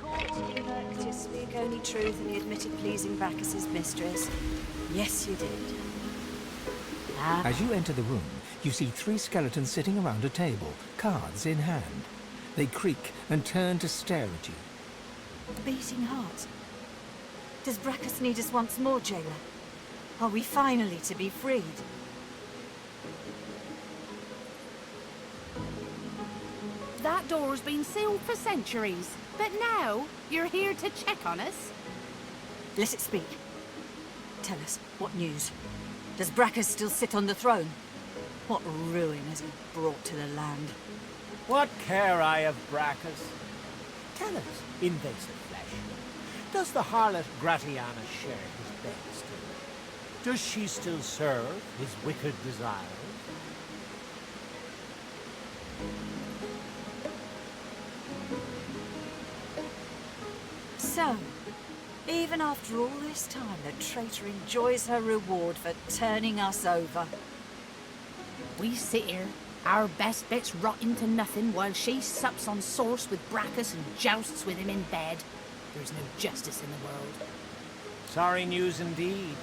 Caught you learned to speak only truth and you admitted pleasing Bacchus's mistress. Yes, you did. As you enter the room, you see 3 skeletons sitting around a table, cards in hand. They creak and turn to stare at you. Beating heart. Does Bacchus need us once more, jailer? Are we finally to be freed? That door's been sealed for centuries, but now you're here to check on us? Let it speak. Tell us, what news? Does Bacchus still sit on the throne? What ruin has he brought to the land? What care I of Bacchus? Tell us, invasive flesh, does the harlot Gratiana share his bed still? Does she still serve his wicked desires? So, even after all this time, the traitor enjoys her reward for turning us over. We sit here, our best bits rotting to nothing, while she sups on sauce with Bacchus and jousts with him in bed. There's no justice in the world. Sorry news indeed.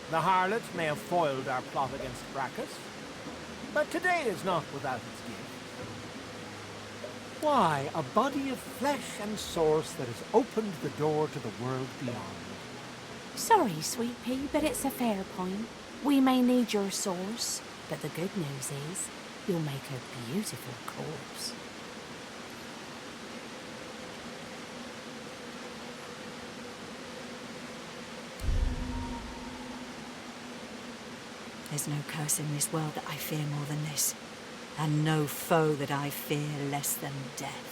The harlot may have foiled our plot against Bacchus, but today is not without its gift. Why, a body of flesh and source that has opened the door to the world beyond. Sorry, sweet pea, but it's a fair point. We may need your source, but the good news is you'll make a beautiful corpse. There's no curse in this world that I fear more than this, and no foe that I fear less than death.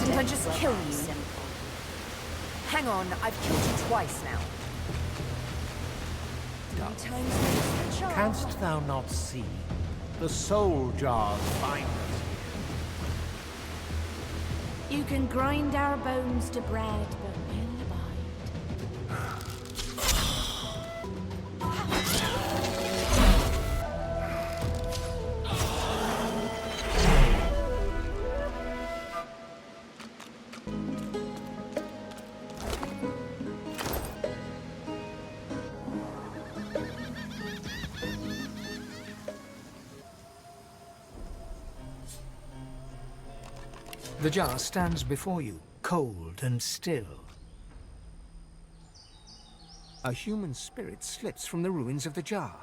Didn't I just kill you? Hang on, I've killed you twice now. Canst thou not see? The soul jars bind us. You can grind our bones to bread, but we'll abide. The jar stands before you, cold and still. A human spirit slips from the ruins of the jar.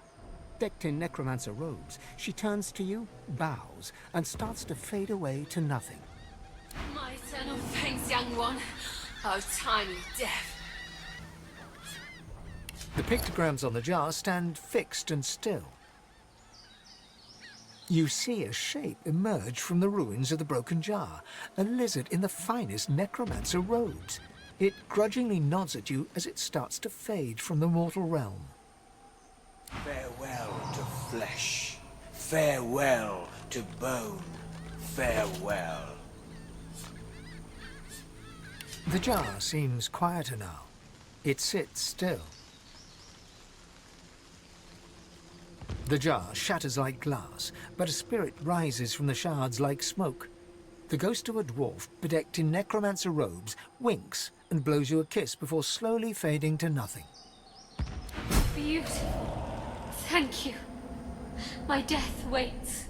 Decked in necromancer robes, she turns to you, bows, and starts to fade away to nothing. My eternal thanks, young one. Oh, tiny death. The pictograms on the jar stand fixed and still. You see a shape emerge from the ruins of the broken jar, a lizard in the finest necromancer robes. It grudgingly nods at you as it starts to fade from the mortal realm. Farewell to flesh. Farewell to bone. Farewell. The jar seems quieter now. It sits still. The jar shatters like glass, but a spirit rises from the shards like smoke. The ghost of a dwarf bedecked in necromancer robes winks and blows you a kiss before slowly fading to nothing. Beautiful. Thank you. My death waits.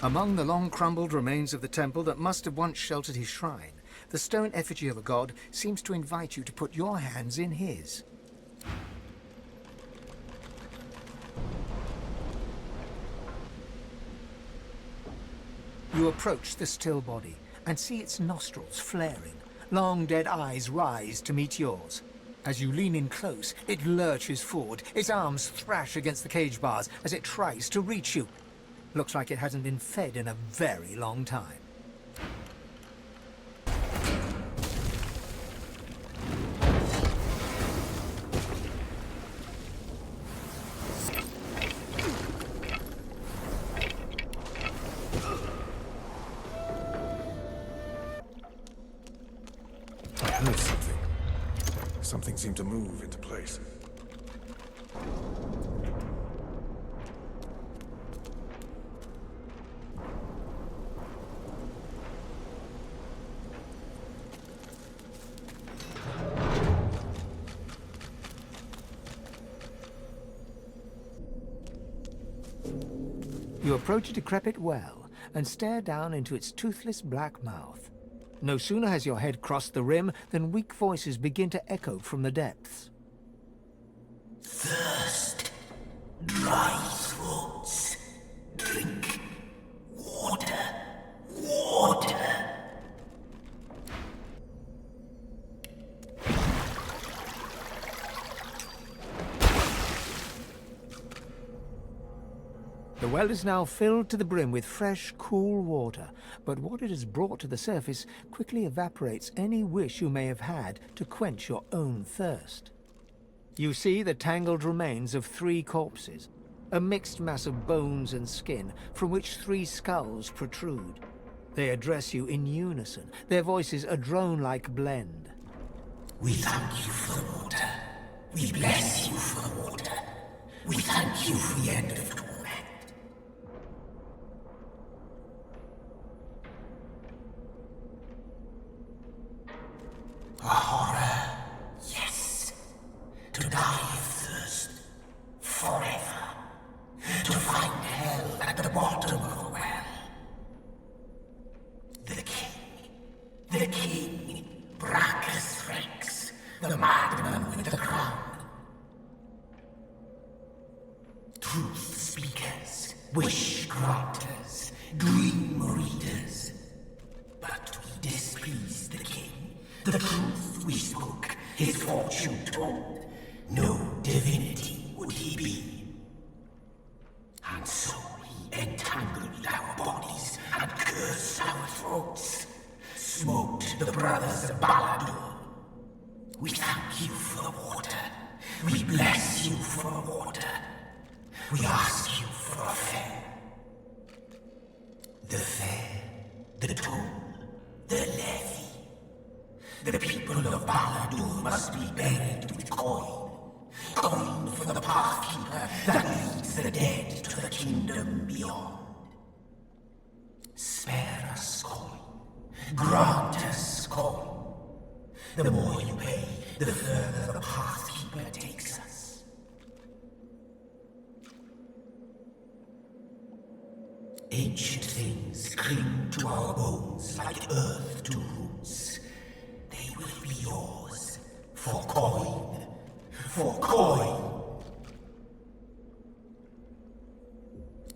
Among the long-crumbled remains of the temple that must have once sheltered his shrine, the stone effigy of a god seems to invite you to put your hands in his. You approach the still body and see its nostrils flaring. Long dead eyes rise to meet yours. As you lean in close, it lurches forward. Its arms thrash against the cage bars as it tries to reach you. Looks like it hasn't been fed in a very long time. I heard something. Something seemed to move into place. You approach a decrepit well and stare down into its toothless black mouth. No sooner has your head crossed the rim than weak voices begin to echo from the depths. Thirst. Dry throats. Drink. Water. Water. The well is now filled to the brim with fresh, cool water, but what it has brought to the surface quickly evaporates any wish you may have had to quench your own thirst. You see the tangled remains of 3 corpses, a mixed mass of bones and skin from which 3 skulls protrude. They address you in unison, their voices a drone-like blend. We thank you for the water. We bless you for the water. We thank you for the end of torment. A horror, yes. To die of thirst, forever. To find hell at the bottom of the well. The king, the madman with the crown. Truth speakers, wish granters, dream readers. But we displeased the king. The truth we spoke, his fortune told. No divinity would he be. And so he entangled our bodies and cursed our throats. Smoked the brothers of Balladur. We thank you for the water. We bless you for the water. We ask you for a fare. The fare, the toll, the levy. The people of Balladur must be buried with coin. Coin for the pathkeeper that leads the dead to the kingdom beyond. Spare us coin. Grant us coin. The more you pay, the further the pathkeeper takes us. Ancient things cling to our bones like earth to roots. They will be yours for coin. For coin.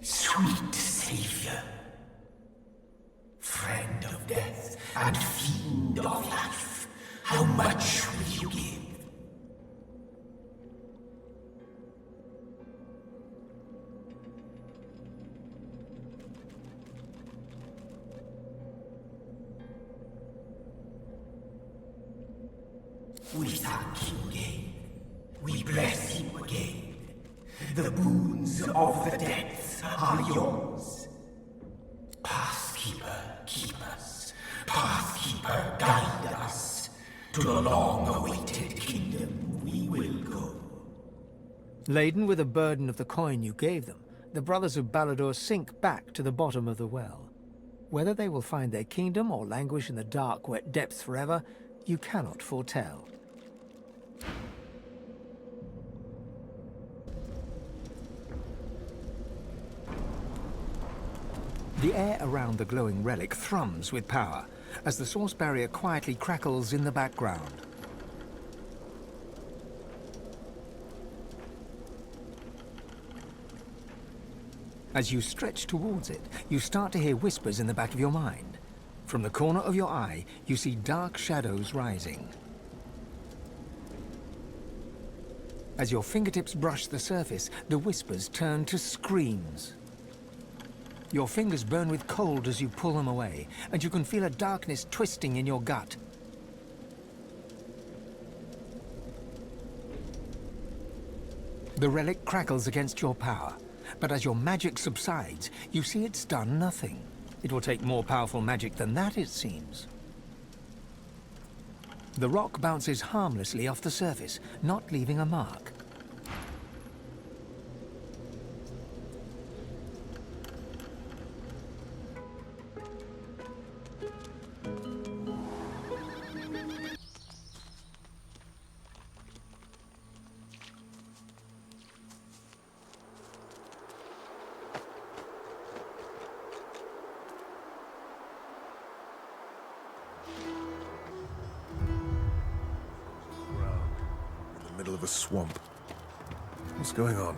Sweet Savior, friend of death and fiend of life, how much will you give? We thank you again. We bless you again. The boons of the depths are yours. Pathkeeper, keep us. Pathkeeper, guide us. To the long-awaited kingdom we will go. Laden with the burden of the coin you gave them, the brothers of Balladur sink back to the bottom of the well. Whether they will find their kingdom or languish in the dark, wet depths forever, you cannot foretell. The air around the glowing relic thrums with power, as the source barrier quietly crackles in the background. As you stretch towards it, you start to hear whispers in the back of your mind. From the corner of your eye, you see dark shadows rising. As your fingertips brush the surface, the whispers turn to screams. Your fingers burn with cold as you pull them away, and you can feel a darkness twisting in your gut. The relic crackles against your power, but as your magic subsides, you see it's done nothing. It will take more powerful magic than that, it seems. The rock bounces harmlessly off the surface, not leaving a mark. Middle of a swamp. What's going on?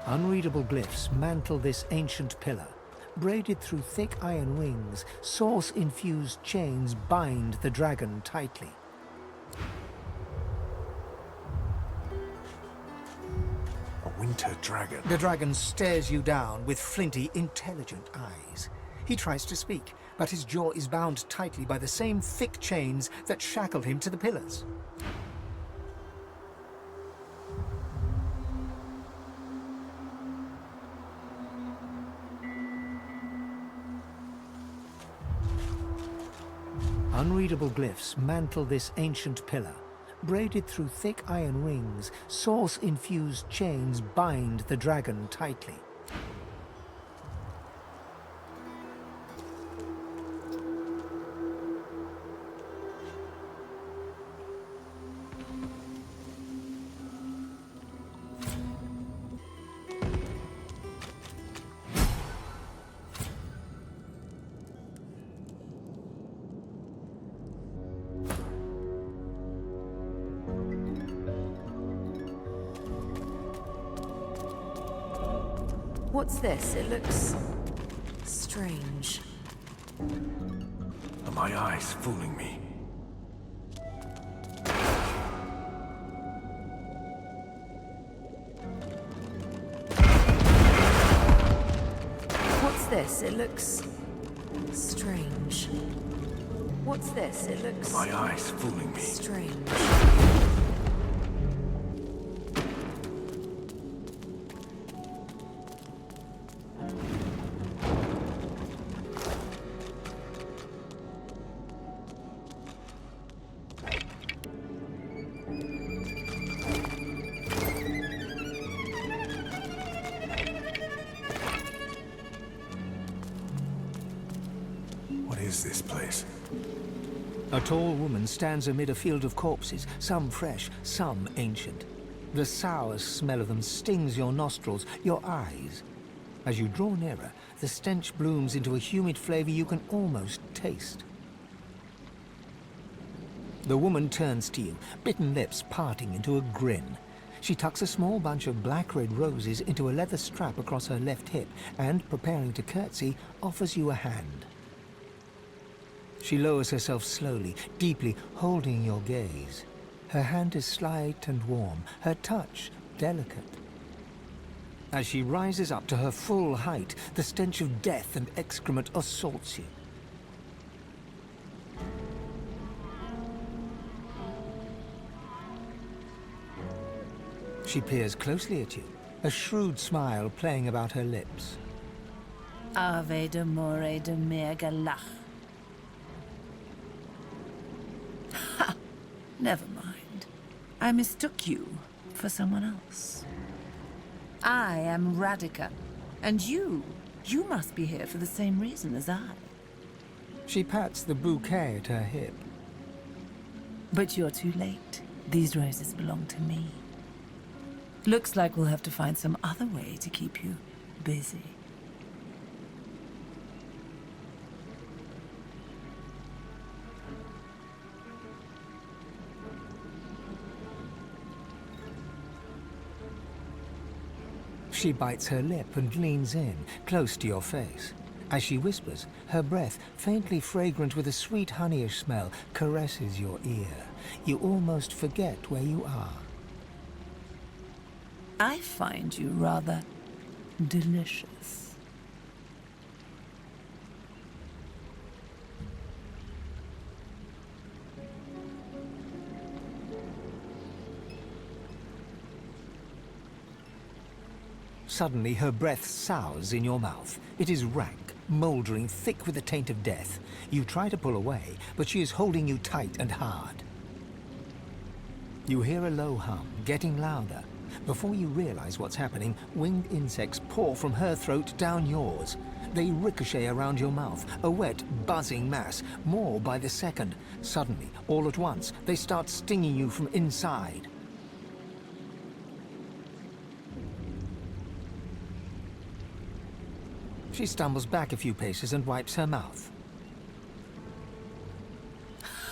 Unreadable glyphs mantle this ancient pillar. Braided through thick iron wings, source-infused chains bind the dragon tightly. A winter dragon. The dragon stares you down with flinty, intelligent eyes. He tries to speak, but his jaw is bound tightly by the same thick chains that shackled him to the pillars. Unreadable glyphs mantle this ancient pillar. Braided through thick iron wings, source-infused chains bind the dragon tightly. What's this? It looks strange. Are my eyes fooling me? What's this? It looks strange. What's this? It looks My eyes fooling me. strange. What is this place? A tall woman stands amid a field of corpses, some fresh, some ancient. The sour smell of them stings your nostrils, your eyes. As you draw nearer, the stench blooms into a humid flavor you can almost taste. The woman turns to you, bitten lips parting into a grin. She tucks a small bunch of black-red roses into a leather strap across her left hip and, preparing to curtsy, offers you a hand. She lowers herself slowly, deeply holding your gaze. Her hand is slight and warm, her touch delicate. As she rises up to her full height, the stench of death and excrement assaults you. She peers closely at you, a shrewd smile playing about her lips. Ave de more de mergalach. Ha! Never mind. I mistook you for someone else. I am Radeka, and you must be here for the same reason as I. She pats the bouquet at her hip. But you're too late. These roses belong to me. Looks like we'll have to find some other way to keep you busy. She bites her lip and leans in, close to your face. As she whispers, her breath, faintly fragrant with a sweet honeyish smell, caresses your ear. You almost forget where you are. I find you rather delicious. Suddenly, her breath sours in your mouth. It is rank, mouldering, thick with the taint of death. You try to pull away, but she is holding you tight and hard. You hear a low hum, getting louder. Before you realize what's happening, winged insects pour from her throat down yours. They ricochet around your mouth, a wet, buzzing mass, more by the second. Suddenly, all at once, they start stinging you from inside. She stumbles back a few paces and wipes her mouth.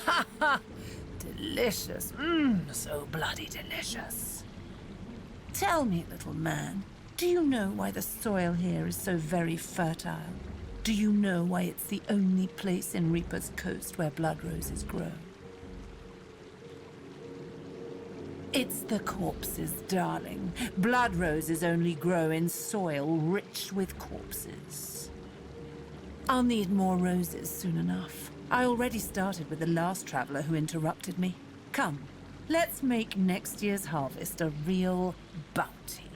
Ha ha! Delicious. So bloody delicious. Tell me, little man, do you know why the soil here is so very fertile? Do you know why it's the only place in Reaper's Coast where blood roses grow? It's the corpses, darling. Blood roses only grow in soil rich with corpses. I'll need more roses soon enough. I already started with the last traveler who interrupted me. Come, let's make next year's harvest a real bounty.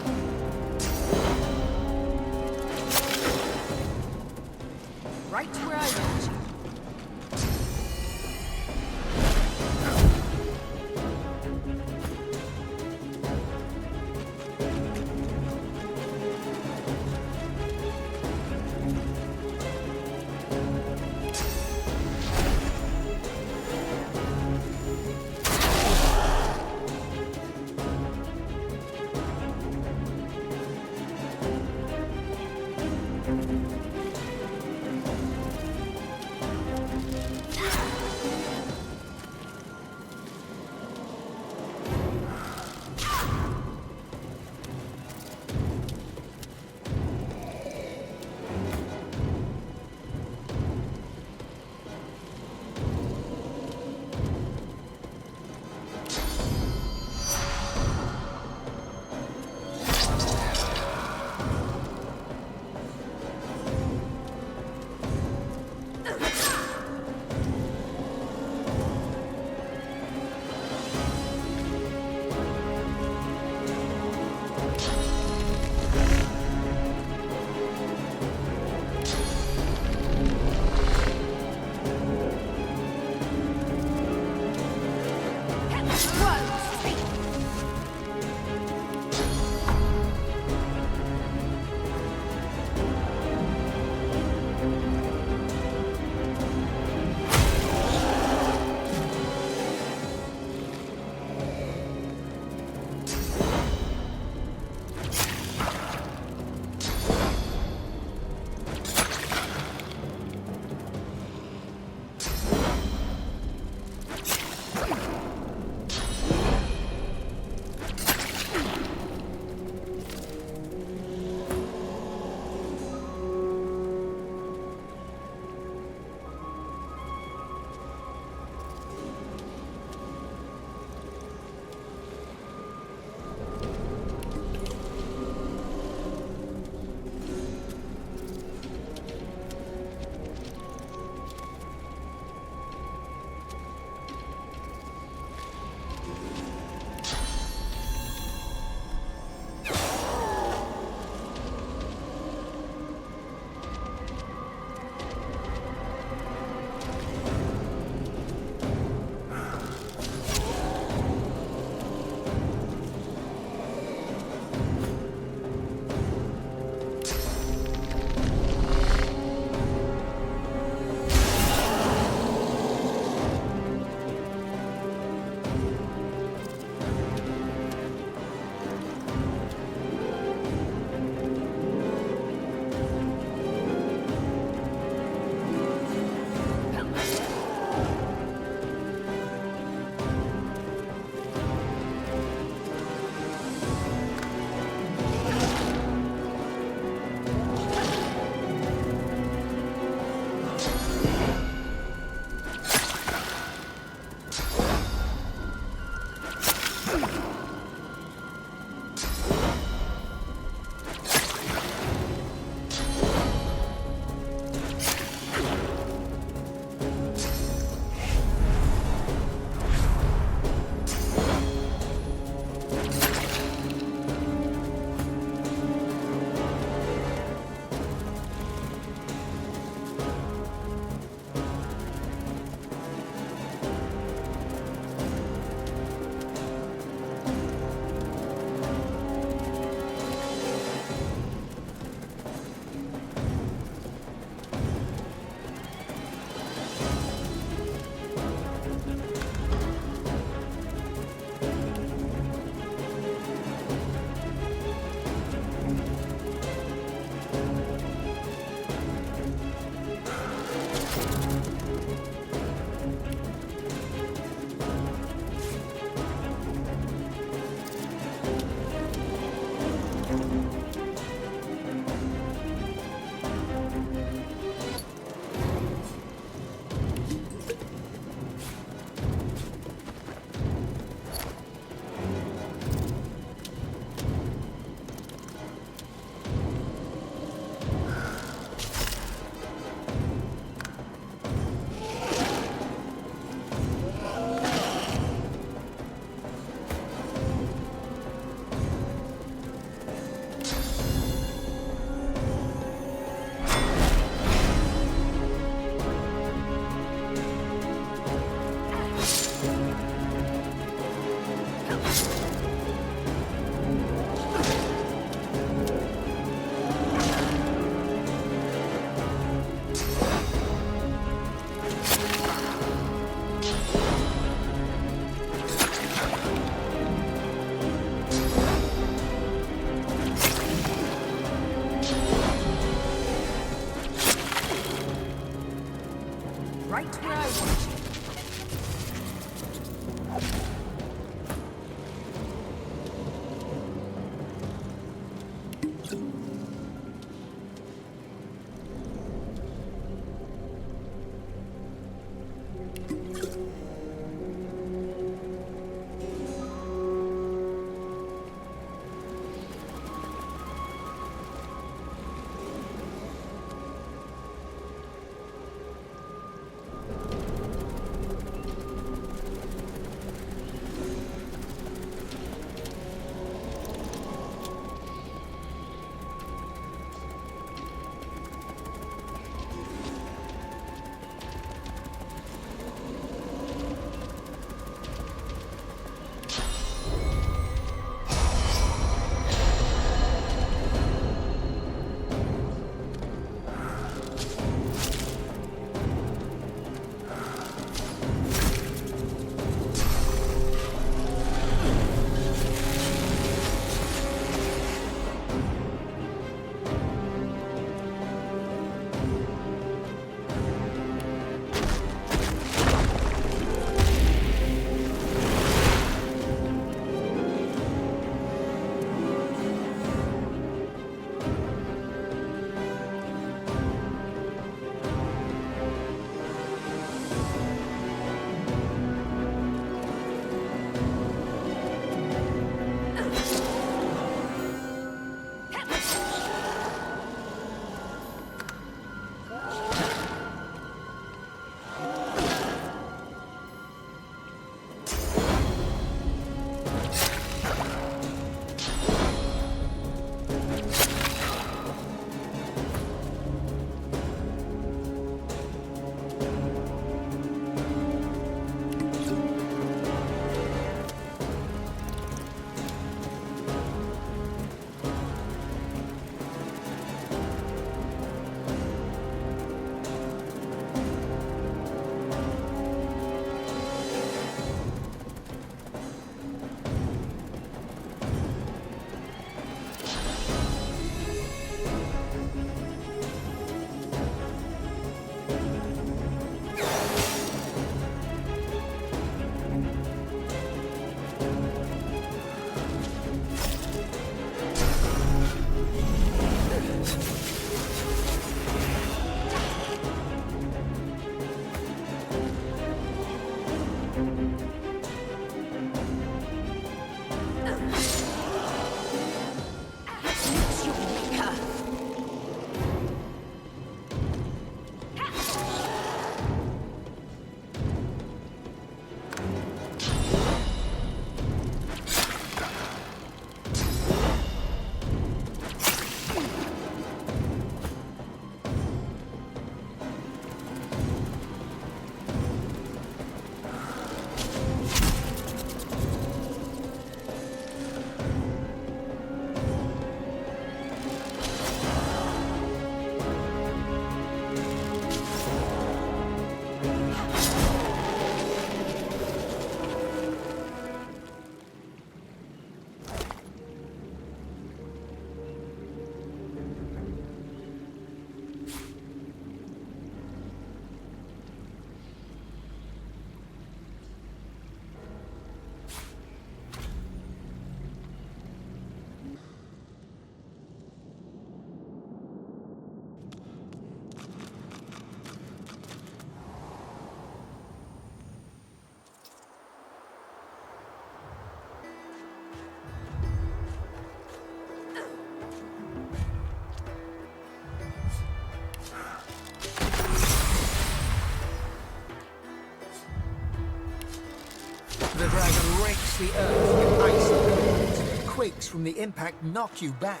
the earth with icy winds. Quakes from the impact knock you back.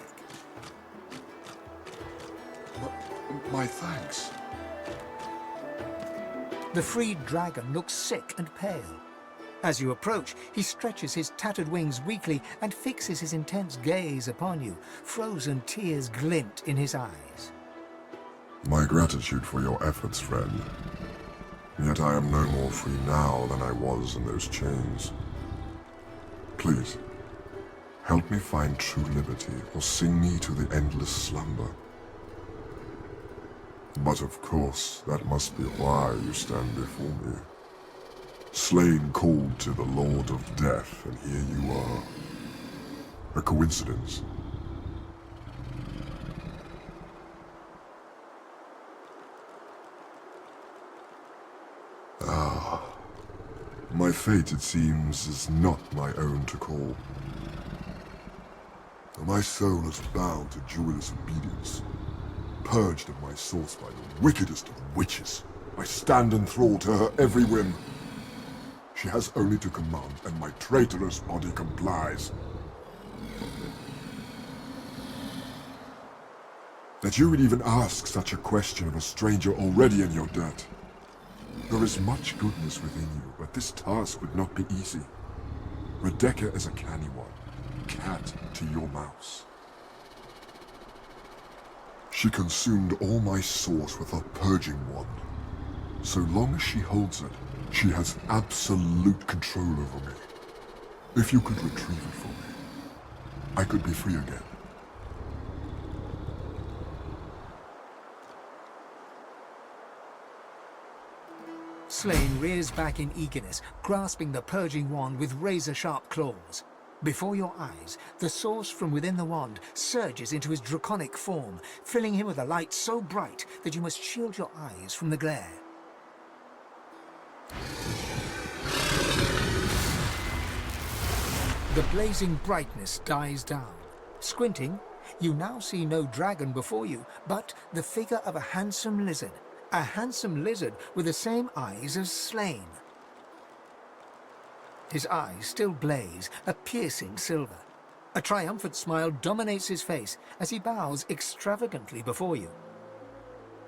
My thanks. The freed dragon looks sick and pale. As you approach, he stretches his tattered wings weakly and fixes his intense gaze upon you. Frozen tears glint in his eyes. My gratitude for your efforts, friend. Yet I am no more free now than I was in those chains. Please, help me find true liberty, or sing me to the endless slumber. But of course, that must be why you stand before me. Slain called to the Lord of Death, and here you are. A coincidence? Ah. My fate, it seems, is not my own to call. My soul is bound to Julia's obedience. Purged of my source by the wickedest of witches, I stand in thrall to her every whim. She has only to command, and my traitorous body complies. That you would even ask such a question of a stranger already in your debt. There is much goodness within you, but this task would not be easy. Radeka is a canny one, cat to your mouse. She consumed all my source with her purging wand. So long as she holds it, she has absolute control over me. If you could retrieve it for me, I could be free again. Slain rears back in eagerness, grasping the purging wand with razor-sharp claws. Before your eyes, the source from within the wand surges into his draconic form, filling him with a light so bright that you must shield your eyes from the glare. The blazing brightness dies down. Squinting, you now see no dragon before you, but the figure of a handsome lizard. A handsome lizard with the same eyes as Slain. His eyes still blaze, a piercing silver. A triumphant smile dominates his face as he bows extravagantly before you.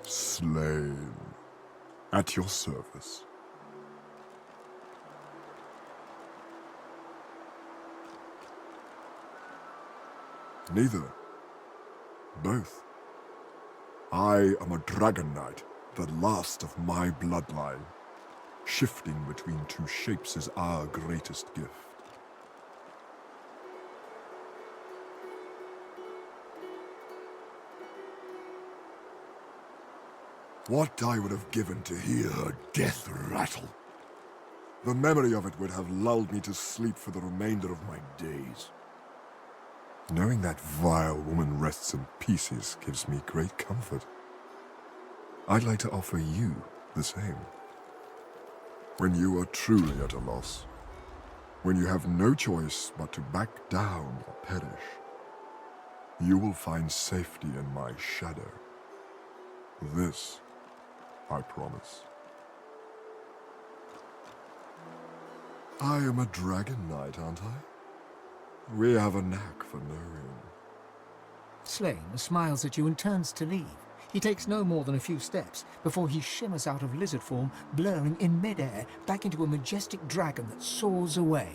Slain. At your service. Neither. Both. I am a dragon knight, the last of my bloodline. Shifting between two shapes is our greatest gift. What I would have given to hear her death rattle. The memory of it would have lulled me to sleep for the remainder of my days. Knowing that vile woman rests in pieces gives me great comfort. I'd like to offer you the same. When you are truly at a loss, when you have no choice but to back down or perish, you will find safety in my shadow. This, I promise. I am a dragon knight, aren't I? We have a knack for knowing. Slain smiles at you and turns to leave. He takes no more than a few steps before he shimmers out of lizard form, blurring in midair back into a majestic dragon that soars away.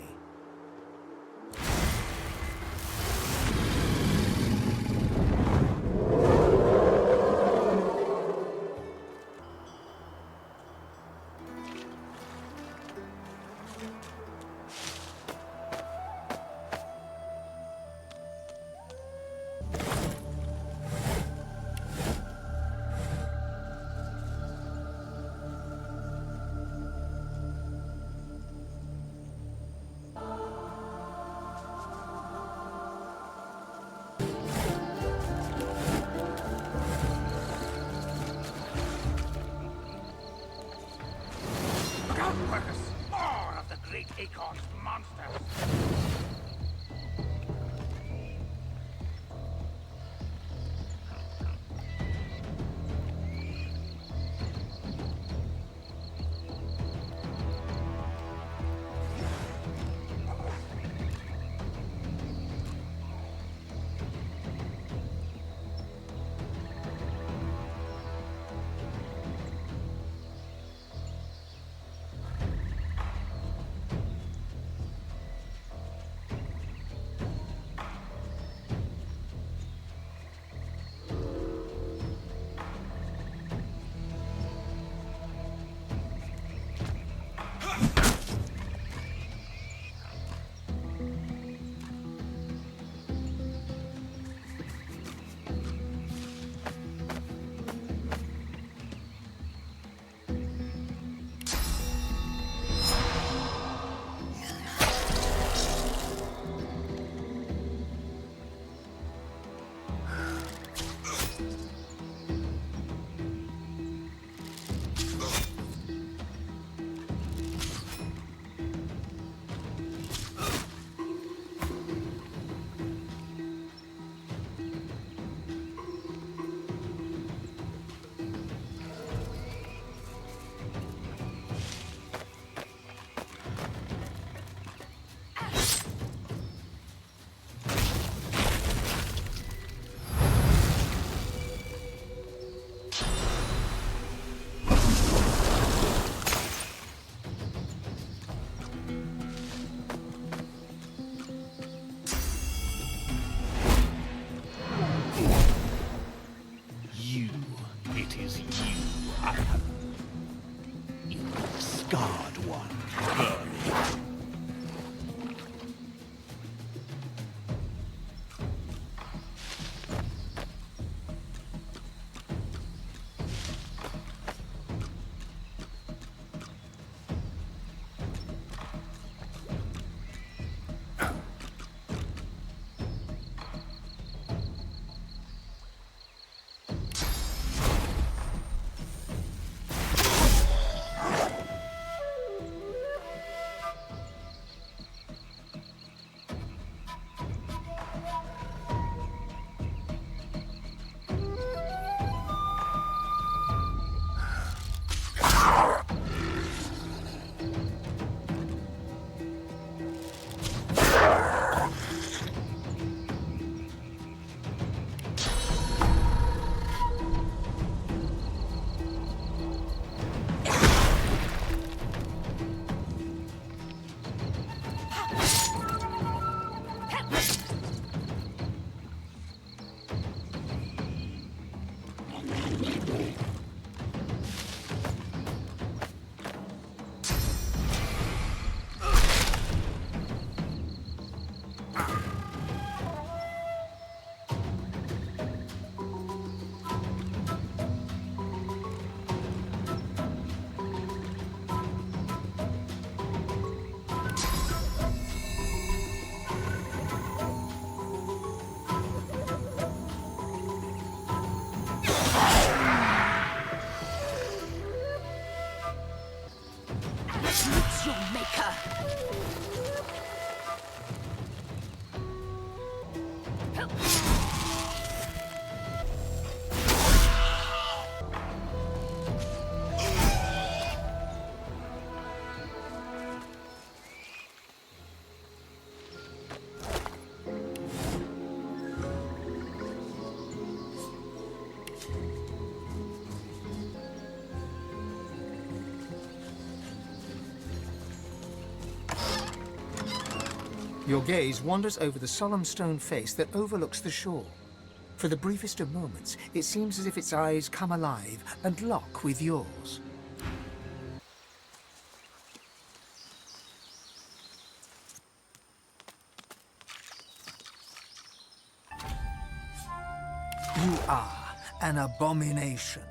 Your gaze wanders over the solemn stone face that overlooks the shore. For the briefest of moments, it seems as if its eyes come alive and lock with yours. You are an abomination,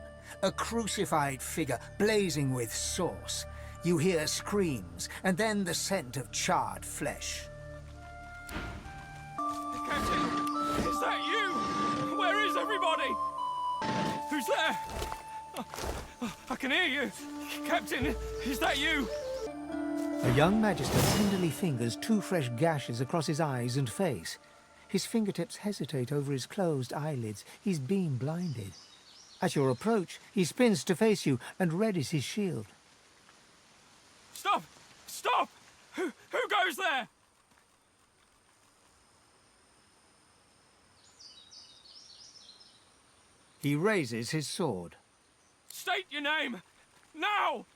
a crucified figure blazing with sauce. You hear screams, and then the scent of charred flesh. Captain, is that you? Where is everybody? Who's there? I can hear you. Captain, is that you? A young magister tenderly fingers two fresh gashes across his eyes and face. His fingertips hesitate over his closed eyelids. He's been blinded. At your approach, he spins to face you and readies his shield. Stop! Stop! Who goes there? He raises his sword. State your name! Now!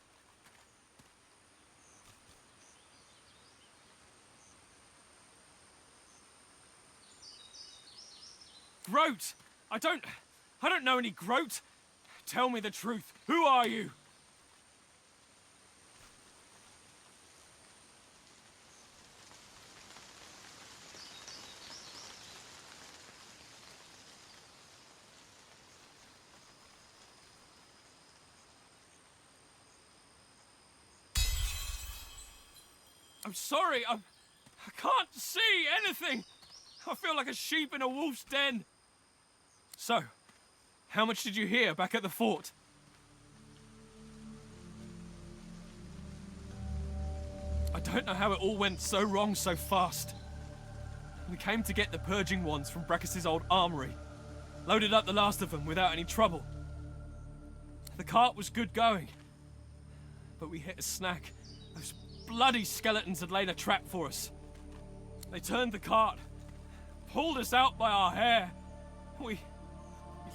Groat! I don't know any Groat. Tell me the truth. Who are you? I'm sorry, I can't see anything. I feel like a sheep in a wolf's den. So, how much did you hear back at the fort? I don't know how it all went so wrong so fast. We came to get the purging wands from Brachus's old armory. Loaded up the last of them without any trouble. The cart was good going. But we hit a snag. Those bloody skeletons had laid a trap for us. They turned the cart, pulled us out by our hair. We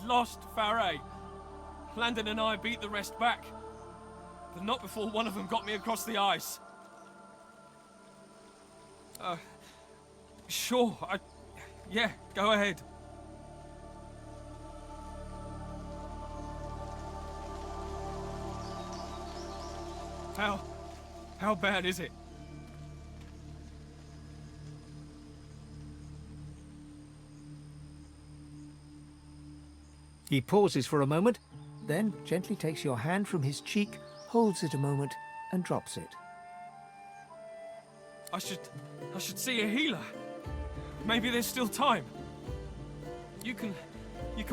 lost Faray. Landon and I beat the rest back, but not before one of them got me across the ice. Sure, yeah, go ahead. How bad is it? He pauses for a moment, then gently takes your hand from his cheek, holds it a moment, and drops it. I should see a healer. Maybe there's still time. You can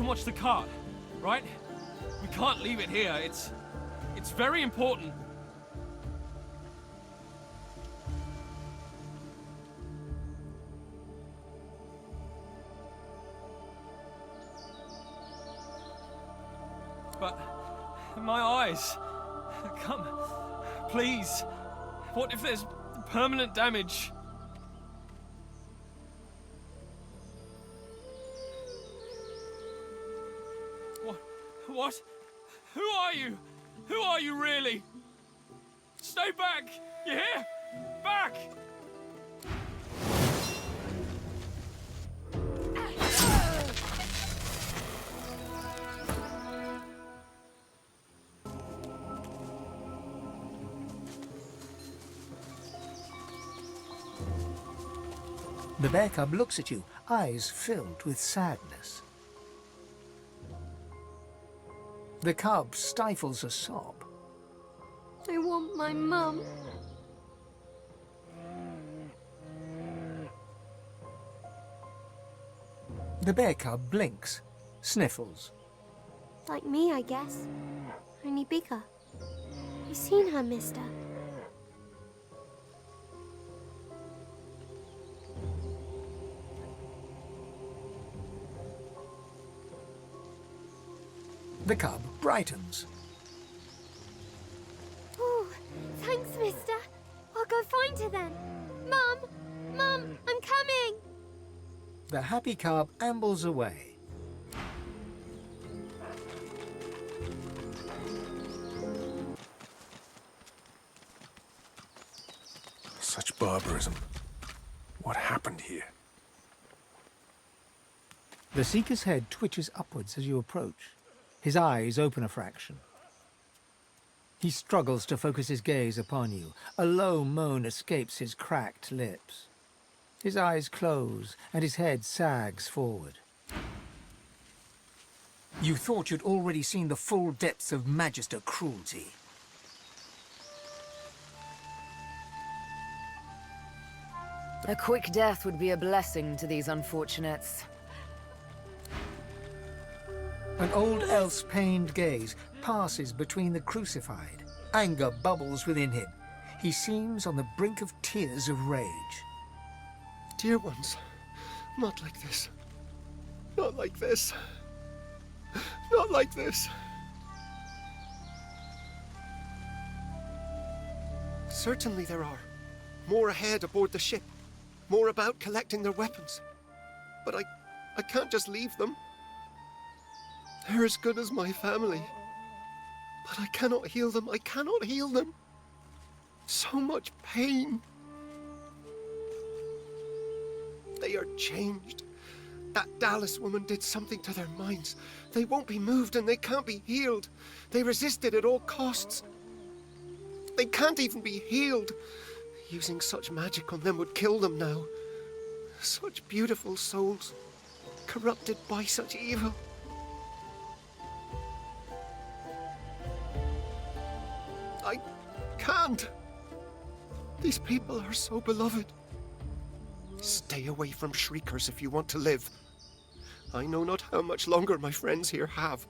watch the cart, right? We can't leave it here. It's very important. But my eyes, come, please. What if there's permanent damage? What? Who are you? Who are you really? Stay back! You hear? Back! The bear cub looks at you, eyes filled with sadness. The cub stifles a sob. I want my mum. The bear cub blinks, sniffles. Like me, I guess. Only bigger. You seen her, mister? The cub brightens. Oh, thanks, mister. I'll go find her then. Mum! Mum, I'm coming! The happy cub ambles away. Such barbarism. What happened here? The Seeker's head twitches upwards as you approach. His eyes open a fraction. He struggles to focus his gaze upon you. A low moan escapes his cracked lips. His eyes close, and his head sags forward. You thought you'd already seen the full depths of Magister cruelty. A quick death would be a blessing to these unfortunates. An old elf's pained gaze passes between the crucified. Anger bubbles within him. He seems on the brink of tears of rage. Dear ones, not like this. Not like this. Not like this. Certainly there are. More ahead aboard the ship. More about collecting their weapons. But I can't just leave them. They're as good as my family. But I cannot heal them. I cannot heal them. So much pain. They are changed. That Dallas woman did something to their minds. They won't be moved and they can't be healed. They resisted at all costs. They can't even be healed. Using such magic on them would kill them now. Such beautiful souls, corrupted by such evil. I can't. These people are so beloved. Stay away from Shriekers if you want to live. I know not how much longer my friends here have.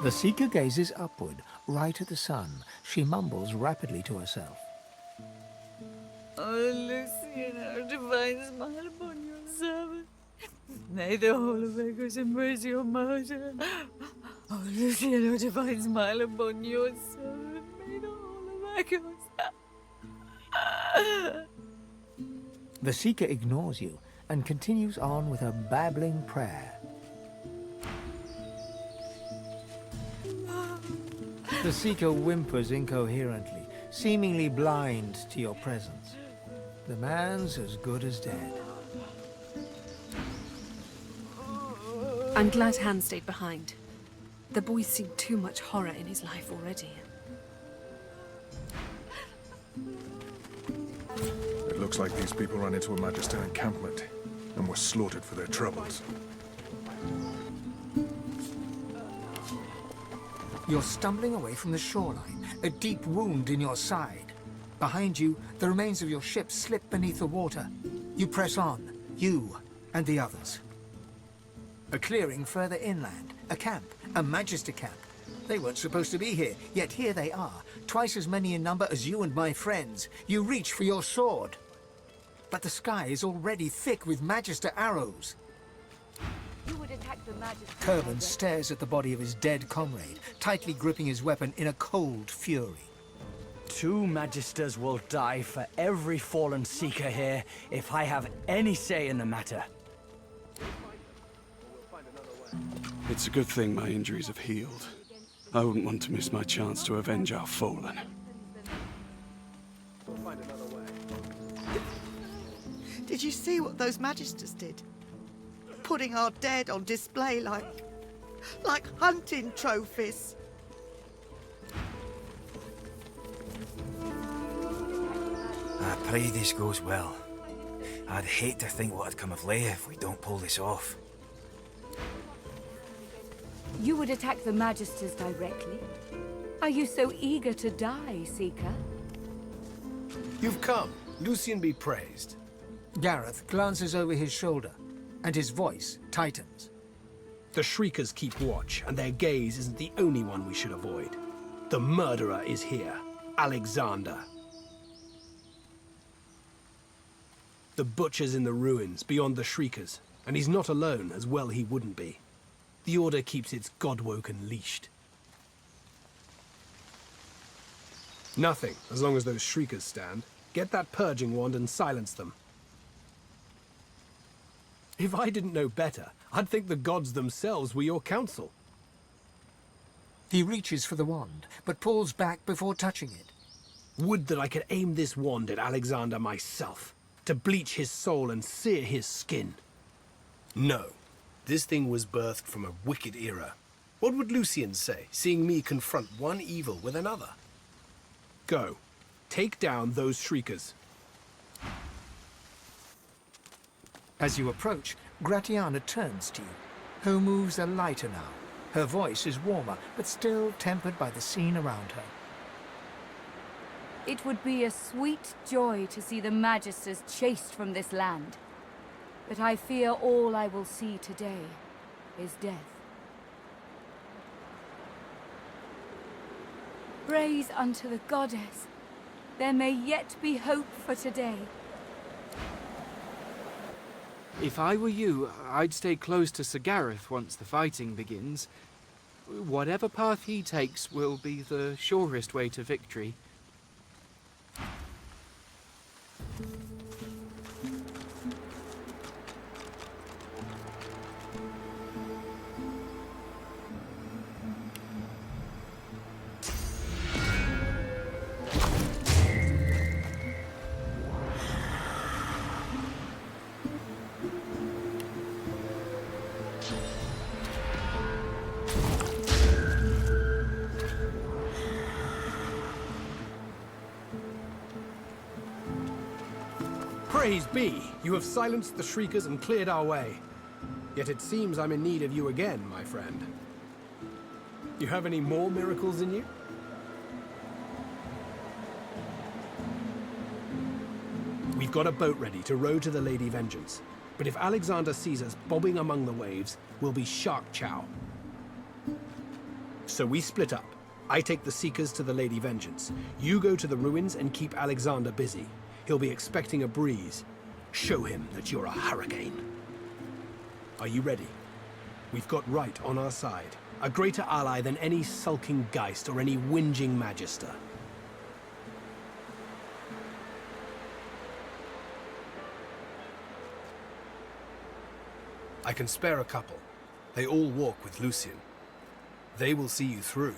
The Seeker gazes upward, right at the sun. She mumbles rapidly to herself. Oh, Lucian, our divine smile upon your servant. May the whole of Echoes embrace your martyr. Oh, Lucian, our divine smile upon your servant. May the whole of Echoes. The Seeker ignores you and continues on with her babbling prayer. The Seeker whimpers incoherently, seemingly blind to your presence. The man's as good as dead. I'm glad Han stayed behind. The boy's seen too much horror in his life already. It looks like these people ran into a Magister encampment and were slaughtered for their troubles. You're stumbling away from the shoreline, a deep wound in your side. Behind you, the remains of your ship slip beneath the water. You press on, you and the others. A clearing further inland, a camp, a Magister camp. They weren't supposed to be here, yet here they are, twice as many in number as you and my friends. You reach for your sword. But the sky is already thick with Magister arrows. You would attack the Magister. Kerban stares at the body of his dead comrade, tightly gripping his weapon in a cold fury. 2 Magisters will die for every fallen Seeker here if I have any say in the matter. It's a good thing my injuries have healed. I wouldn't want to miss my chance to avenge our fallen. Did you see what those Magisters did? Putting our dead on display like hunting trophies. I pray this goes well. I'd hate to think what'd come of Leia if we don't pull this off. You would attack the Magisters directly? Are you so eager to die, Seeker? You've come. Lucian be praised. Gareth glances over his shoulder, and his voice tightens. The Shriekers keep watch, and their gaze isn't the only one we should avoid. The murderer is here, Alexander. The butcher's in the ruins, beyond the Shriekers. And he's not alone, as well he wouldn't be. The Order keeps its Godwoken leashed. Nothing, as long as those Shriekers stand. Get that purging wand and silence them. If I didn't know better, I'd think the gods themselves were your counsel. He reaches for the wand, but pulls back before touching it. Would that I could aim this wand at Alexander myself, to bleach his soul and sear his skin. No. This thing was birthed from a wicked era. What would Lucian say, seeing me confront one evil with another? Go. Take down those Shriekers. As you approach, Gratiana turns to you. Her moves are lighter now. Her voice is warmer, but still tempered by the scene around her. It would be a sweet joy to see the Magisters chased from this land. But I fear all I will see today is death. Praise unto the goddess. There may yet be hope for today. If I were you, I'd stay close to Sir Gareth once the fighting begins. Whatever path he takes will be the surest way to victory. Praise be! You have silenced the Shriekers and cleared our way. Yet it seems I'm in need of you again, my friend. You have any more miracles in you? We've got a boat ready to row to the Lady Vengeance. But if Alexander sees us bobbing among the waves, we'll be shark chow. So we split up. I take the Seekers to the Lady Vengeance. You go to the ruins and keep Alexander busy. He'll be expecting a breeze. Show him that you're a hurricane. Are you ready? We've got right on our side. A greater ally than any sulking Geist or any whinging Magister. I can spare a couple. They all walk with Lucian. They will see you through.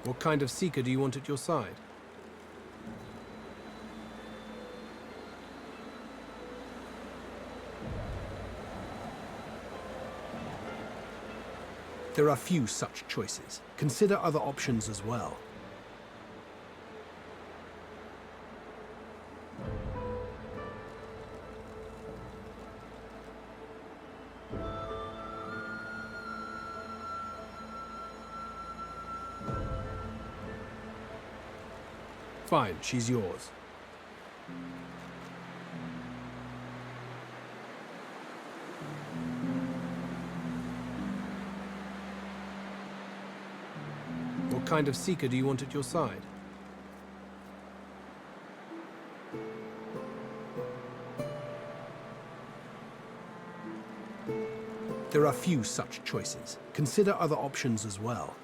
What kind of Seeker do you want at your side? There are few such choices. Consider other options as well. Fine, she's yours. What kind of Seeker do you want at your side? There are few such choices. Consider other options as well.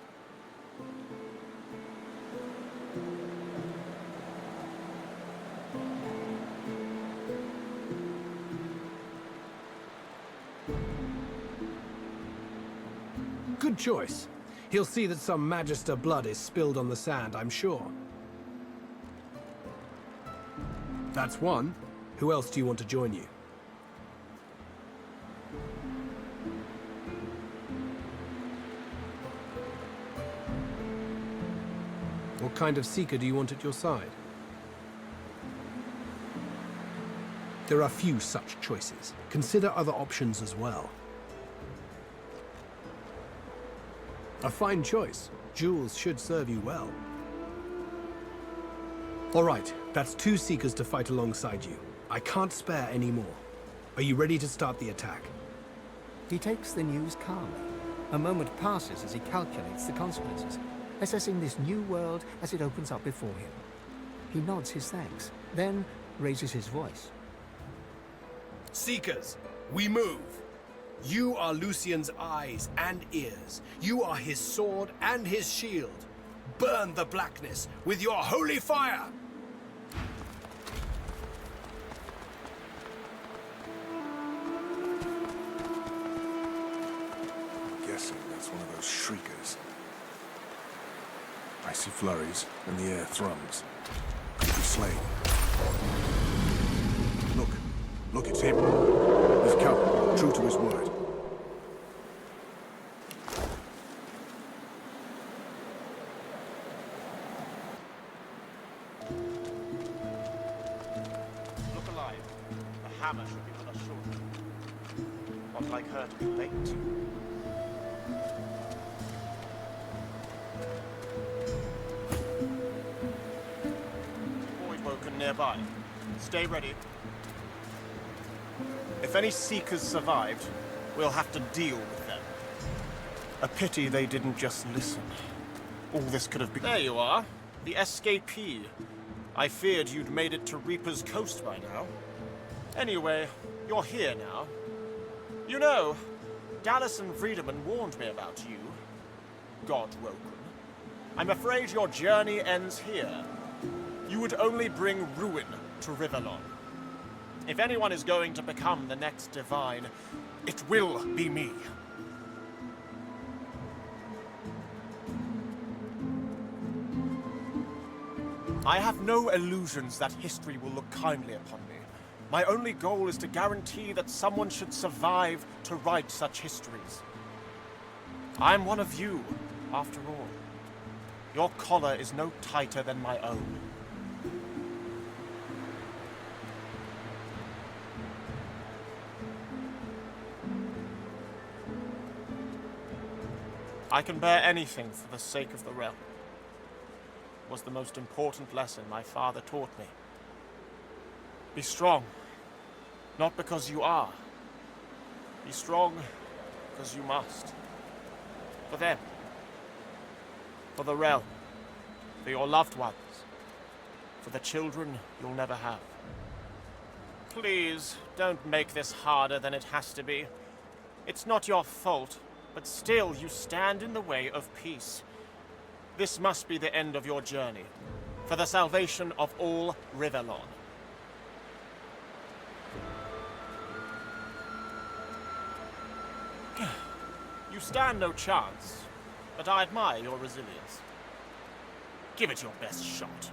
Good choice. He'll see that some Magister blood is spilled on the sand, I'm sure. That's one. Who else do you want to join you? What kind of Seeker do you want at your side? There are few such choices. Consider other options as well. A fine choice. Jewels should serve you well. All right, that's 2 Seekers to fight alongside you. I can't spare any more. Are you ready to start the attack? He takes the news calmly. A moment passes as he calculates the consequences, assessing this new world as it opens up before him. He nods his thanks, then raises his voice. Seekers, we move. You are Lucian's eyes and ears. You are his sword and his shield. Burn the blackness with your holy fire! I'm guessing that's one of those Shriekers. I see flurries, and the air thrums. Could be slain. Look, it's him. He's come, true to his word. Look alive. The hammer should be with us shortly. Not like her to be late. Voidwoken nearby. Stay ready. If any Seekers survived, we'll have to deal with them. A pity they didn't just listen. All this could have been— There you are. The escapee. I feared you'd made it to Reaper's Coast by now. Anyway, you're here now. You know, Dallas and Friedemann warned me about you, Godwoken. I'm afraid your journey ends here. You would only bring ruin to Rivellon. If anyone is going to become the next Divine, it will be me. I have no illusions that history will look kindly upon me. My only goal is to guarantee that someone should survive to write such histories. I'm one of you, after all. Your collar is no tighter than my own. I can bear anything for the sake of the realm. It was the most important lesson my father taught me. Be strong, not because you are. Be strong because you must. For them. For the realm. For your loved ones. For the children you'll never have. Please, don't make this harder than it has to be. It's not your fault. But still, you stand in the way of peace. This must be the end of your journey, for the salvation of all Rivellon. You stand no chance, but I admire your resilience. Give it your best shot.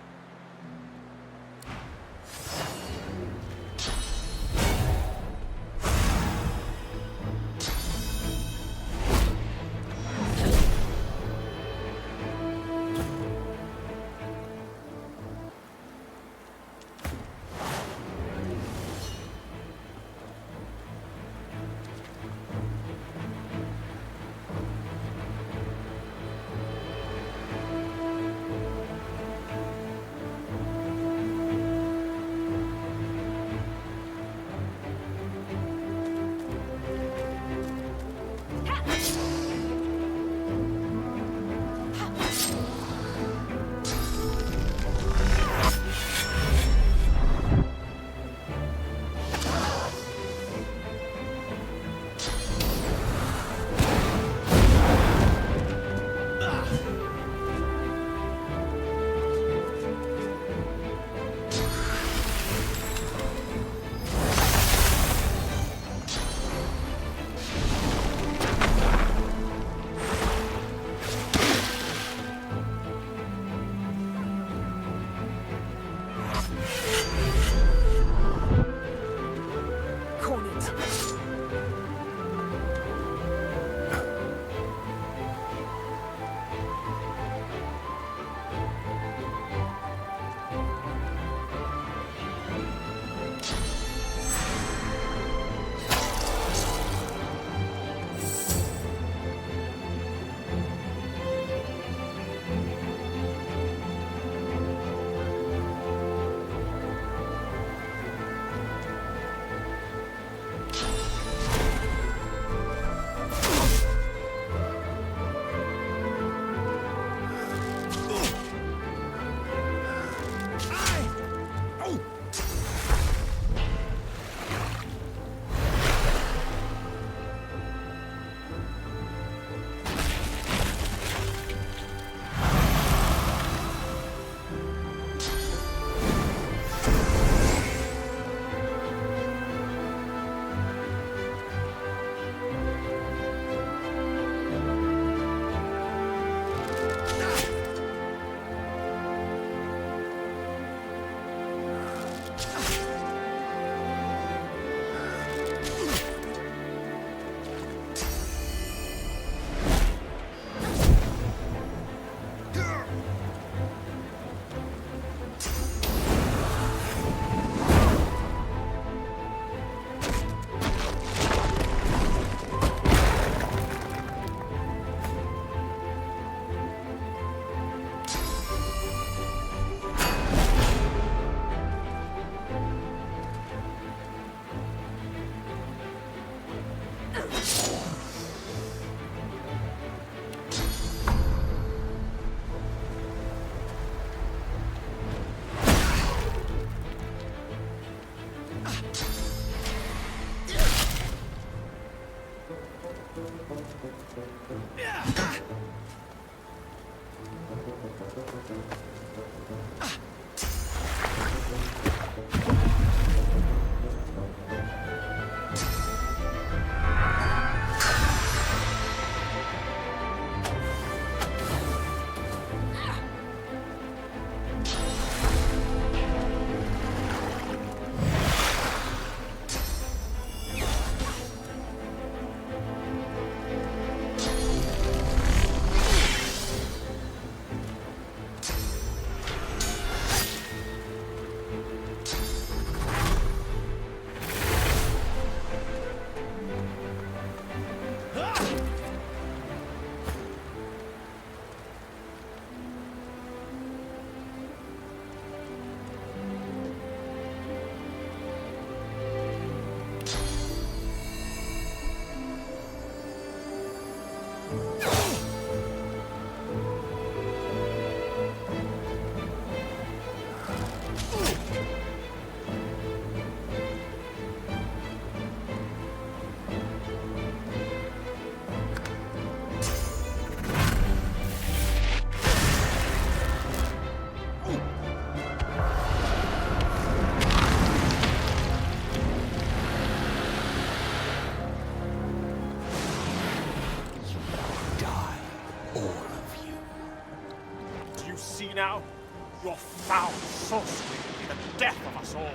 now? Your foul sorcery will be the death of us all.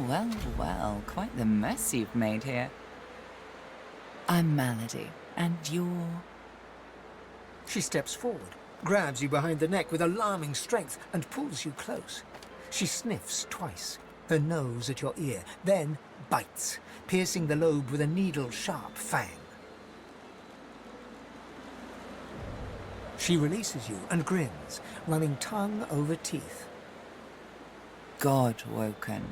Well, well, quite the mess you've made here. I'm Malady, and you're... She steps forward, grabs you behind the neck with alarming strength, and pulls you close. She sniffs twice, her nose at your ear, then bites, piercing the lobe with a needle-sharp fang. She releases you and grins, running tongue over teeth. God-woken.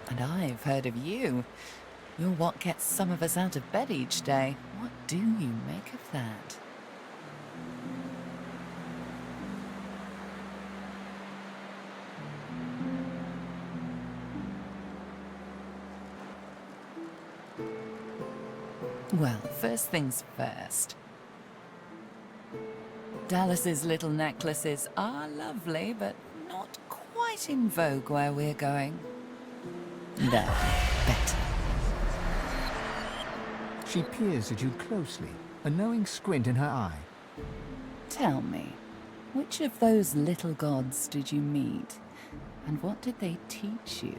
And I've heard of you. You're what gets some of us out of bed each day. What do you make of that? Well, first things first. Dallas's little necklaces are lovely, but not quite in vogue where we're going. There, better. She peers at you closely, a knowing squint in her eye. Tell me, which of those little gods did you meet, and what did they teach you?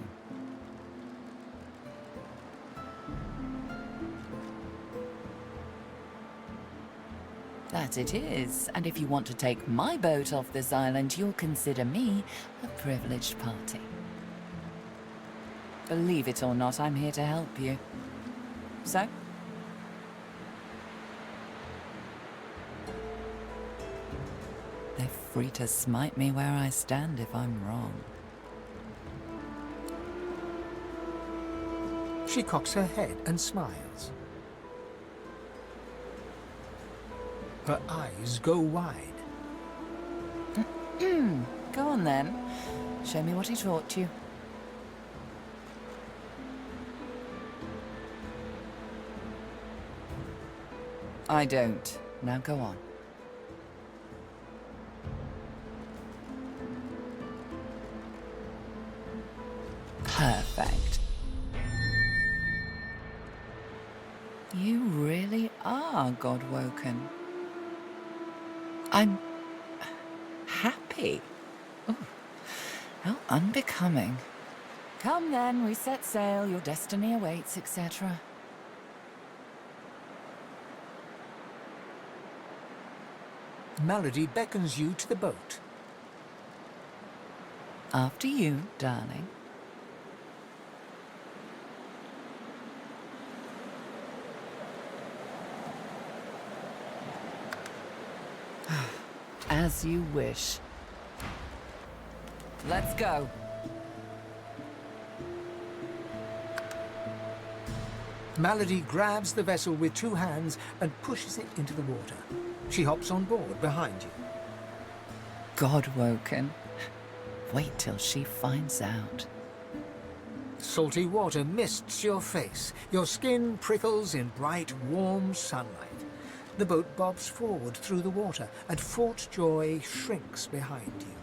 That it is, and if you want to take my boat off this island, you'll consider me a privileged party. Believe it or not, I'm here to help you. So? They're free to smite me where I stand if I'm wrong. She cocks her head and smiles. Her eyes go wide. Go on then. Show me what he taught you. I don't. Now go on. Perfect. You really are God-woken. I'm happy. Oh, how unbecoming. Come then, we set sail, your destiny awaits, etc. Malady beckons you to the boat. After you, darling. As you wish. Let's go. Malady grabs the vessel with two hands and pushes it into the water. She hops on board behind you. God-woken. Wait till she finds out. Salty water mists your face. Your skin prickles in bright, warm sunlight. The boat bobs forward through the water, and Fort Joy shrinks behind you.